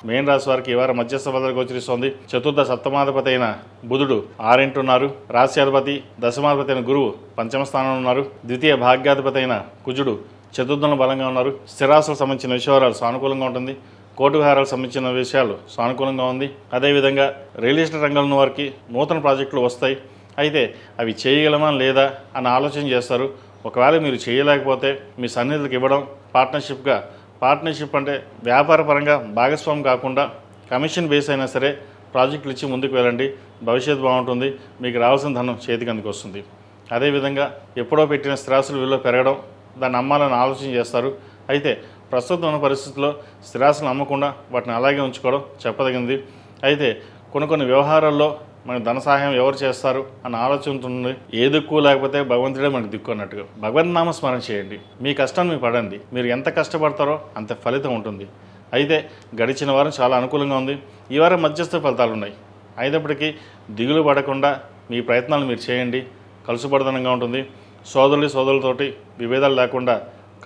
మీన రాశి వారికి ఈ వారం మధ్యస్థ ఫలితాలు గోచరిస్తోంది. చతుర్థ సప్తమాధిపతి అయిన బుధుడు 6 ఉన్నారు. రాశ్యాధిపతి దశమాధిపతి అయిన గురువు పంచమ స్థానంలో ఉన్నారు. ద్వితీయ భాగ్యాధిపతి అయిన కుజుడు చతుర్థంలో బలంగా ఉన్నారు. స్థిరాస్తులకు సంబంధించిన విషయాలు సానుకూలంగా ఉంటుంది. కోర్టు వ్యవహారాలకు సంబంధించిన విషయాలు సానుకూలంగా ఉంది. అదేవిధంగా రియల్ ఎస్టేట్ రంగంలో ఉన్న వారికి నూతన ప్రాజెక్టులు వస్తాయి. అయితే అవి చేయగలమా లేదా అని ఆలోచన చేస్తారు. ఒకవేళ మీరు చేయలేకపోతే మీ సన్నిధులకు ఇవ్వడం, పార్ట్నర్షిప్ అంటే వ్యాపార పరంగా భాగస్వామి కాకుండా కమిషన్ బేస్ అయినా సరే ప్రాజెక్టులు ఇచ్చి ముందుకు వెళ్ళండి. భవిష్యత్తు బాగుంటుంది. మీకు రావాల్సిన ధనం చేతికి అందుకు వస్తుంది. అదేవిధంగా ఎప్పుడో పెట్టిన స్థిరాస్తుల విలువ పెరగడం, దాన్ని అమ్మాలని ఆలోచన చేస్తారు. అయితే ప్రస్తుతం ఉన్న పరిస్థితుల్లో స్థిరాస్తులు అమ్మకుండా వాటిని అలాగే ఉంచుకోవడం చెప్పదగింది. అయితే కొన్ని వ్యవహారాల్లో మనకు ధన సహాయం ఎవరు చేస్తారు అన్న ఆలోచన ఉంటుంది. ఏ దిక్కు లేకపోతే భగవంతుడే మనకు దిక్కు అన్నట్టుగా భగవన్ నామస్మరణ చేయండి. మీ కష్టాన్ని మీరు పడండి. మీరు ఎంత కష్టపడతారో అంత ఫలితం ఉంటుంది. అయితే గడిచిన వారం చాలా అనుకూలంగా ఉంది. ఈ వారం మధ్యస్థ ఫలితాలు ఉన్నాయి. అయినప్పటికీ దిగులు పడకుండా మీ ప్రయత్నాలు మీరు చేయండి. కలుసుబడదనంగా ఉంటుంది. సోదరులతోటి విభేదాలు లేకుండా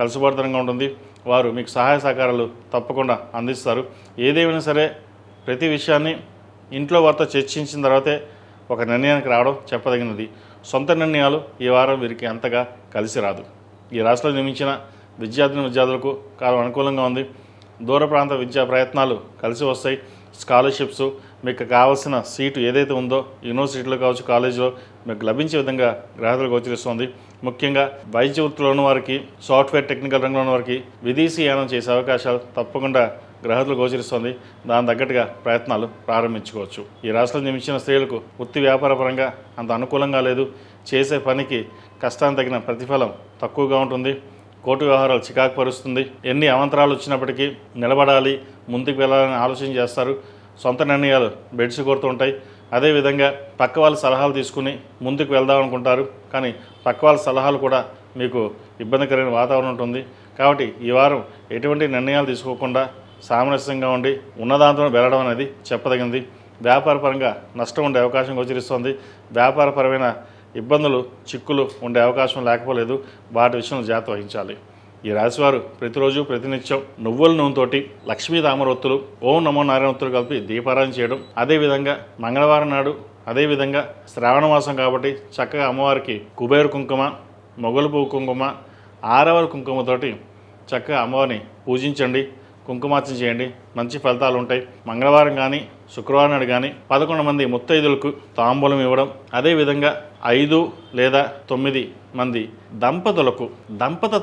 కలుసుబడదనంగా ఉంటుంది. వారు మీకు సహాయ సహకారాలు తప్పకుండా అందిస్తారు. ఏదేమైనా సరే ప్రతి విషయాన్ని ఇంట్లో వారితో చర్చించిన తర్వాతే ఒక నిర్ణయానికి రావడం చెప్పదగినది. సొంత నిర్ణయాలు ఈ వారం వీరికి అంతగా కలిసి రాదు. ఈ రాశిలో నిర్మించిన విద్యార్థులకు కాలం అనుకూలంగా ఉంది. దూర ప్రాంత విద్యా ప్రయత్నాలు కలిసి వస్తాయి. స్కాలర్షిప్స్, మీకు కావాల్సిన సీటు ఏదైతే ఉందో యూనివర్సిటీలో కావచ్చు, కాలేజీలో మీకు లభించే విధంగా గ్రహాలు గోచరిస్తుంది. ముఖ్యంగా వైద్య వృత్తిలో ఉన్న వారికి, సాఫ్ట్వేర్ టెక్నికల్ రంగంలో ఉన్న వారికి విదేశీ యానం చేసే అవకాశాలు తప్పకుండా గ్రహాలు గోచరిస్తుంది. దాని తగ్గట్టుగా ప్రయత్నాలు ప్రారంభించుకోవచ్చు. ఈ రాశిలో జన్మించిన స్త్రీలకు వృత్తి వ్యాపార పరంగా అంత అనుకూలంగా లేదు. చేసే పనికి కష్టానికి తగిన ప్రతిఫలం తక్కువగా ఉంటుంది. కోర్టు వ్యవహారాలు చికాకు పరుస్తుంది. ఎన్ని అవంతరాలు వచ్చినప్పటికీ నిలబడాలి, ముందుకు వెళ్ళాలని ఆలోచన చేస్తారు. సొంత నిర్ణయాలు బెడ్స్ కొడుతుంటాయి. అదేవిధంగా పక్క వాళ్ళ సలహాలు తీసుకుని ముందుకు వెళ్దాం అనుకుంటారు. కానీ పక్క వాళ్ళ సలహాలు కూడా మీకు ఇబ్బందికరమైన వాతావరణం ఉంటుంది. కాబట్టి ఈ వారం ఎటువంటి నిర్ణయాలు తీసుకోకుండా సామరస్యంగా ఉండి ఉన్నదాంతో వెళ్ళడం అనేది చెప్పదగింది. వ్యాపారపరంగా నష్టం ఉండే అవకాశం గోచరిస్తోంది. వ్యాపారపరమైన ఇబ్బందులు, చిక్కులు ఉండే అవకాశం లేకపోలేదు. వాటి విషయంలో జాగ్రత్త వహించాలి. ఈ రాశివారు ప్రతిరోజు ప్రతినిత్యం నువ్వుల నూనెతోటి లక్ష్మీ తామరొత్తులు, ఓం నమో నారాయణ ఒత్తులు కలిపి దీపారాధన చేయడం, అదేవిధంగా మంగళవారం నాడు, అదేవిధంగా శ్రావణ మాసం కాబట్టి చక్కగా అమ్మవారికి కుబేరు కుంకుమ, మొగలు పువ్వు కుంకుమ, ఆరవల కుంకుమతోటి చక్కగా అమ్మవారిని పూజించండి. కుంకుమార్చన చేయండి. మంచి ఫలితాలు ఉంటాయి. మంగళవారం కానీ శుక్రవారం నాడు కానీ 11 మంది ముత్తైదులకు తాంబూలం ఇవ్వడం, అదేవిధంగా 5 లేదా 9 మంది దంపతులకు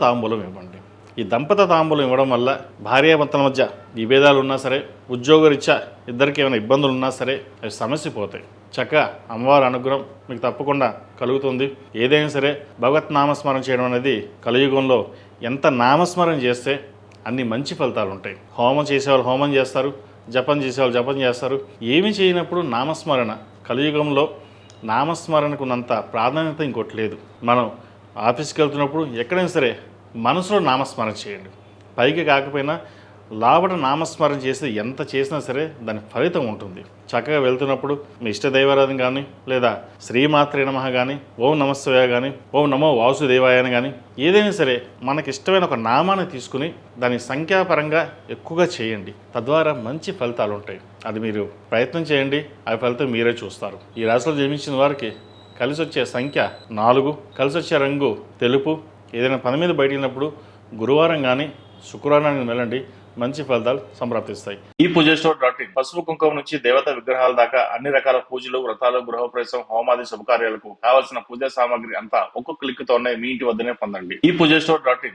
తాంబూలం ఇవ్వండి. ఈ తాంబూలం ఇవ్వడం వల్ల భార్యాభర్తల మధ్య విభేదాలు ఉన్నా సరే, ఉద్యోగరీత్యా ఇద్దరికి ఏమైనా ఇబ్బందులు ఉన్నా సరే అవి సమస్య పోతాయి. చక్కగా అమ్మవారి అనుగ్రహం మీకు తప్పకుండా కలుగుతుంది. ఏదైనా సరే భగవత్ నామస్మరణ చేయడం అనేది కలియుగంలో ఎంత నామస్మరణ చేస్తే అన్ని మంచి ఫలితాలు ఉంటాయి. హోమం చేసేవాళ్ళు హోమం చేస్తారు, జపం చేసేవాళ్ళు జపం చేస్తారు. ఏమి చేయనప్పుడు నామస్మరణ. కలియుగంలో నామస్మరణకు ఉన్నంత ప్రాధాన్యత ఇంకోటి లేదు. మనం ఆఫీస్కి వెళ్తున్నప్పుడు ఎక్కడైనా సరే మనసులో నామస్మరణ చేయండి. పైకి కాకపోయినా లోపల నామస్మరణ చేసి ఎంత చేసినా సరే దాని ఫలితం ఉంటుంది. చక్కగా వెళ్తున్నప్పుడు మీ ఇష్ట దైవారాధన కానీ, లేదా శ్రీమాత్రే నమః కానీ, ఓం నమస్తవాయ కానీ, ఓం నమో వాసుదేవాయ అని కానీ, ఏదైనా సరే మనకి ఇష్టమైన ఒక నామాన్ని తీసుకుని దాని సంఖ్యాపరంగా ఎక్కువగా చేయండి. తద్వారా మంచి ఫలితాలు ఉంటాయి. అది మీరు ప్రయత్నం చేయండి. ఆ ఫలితం మీరే చూస్తారు. ఈ రాశిలో జన్మించిన వారికి కలిసి వచ్చే సంఖ్య 4, కలిసి వచ్చే రంగు తెలుపు. ఏదైనా పని మీద బయట వెళ్ళినప్పుడు గురువారం కానీ శుక్రవారానికి వెళ్ళండి. మంచి ఫలితాలు సంప్రాప్తిస్తాయి. ఈ పూజస్టోర్.in పసుపు కుంకుమ నుంచి దేవతా విగ్రహాల దాకా అన్ని రకాల పూజలు, వ్రతాలు, గృహప్రవేశం, హోమాది శుభకార్యాలకు కావాల్సిన పూజా సామాగ్రి అంతా ఒక్కొక్క క్లిక్ తోనే మీ ఇంటి వద్దనే పొందండి. ఈ పూజస్టోర్.in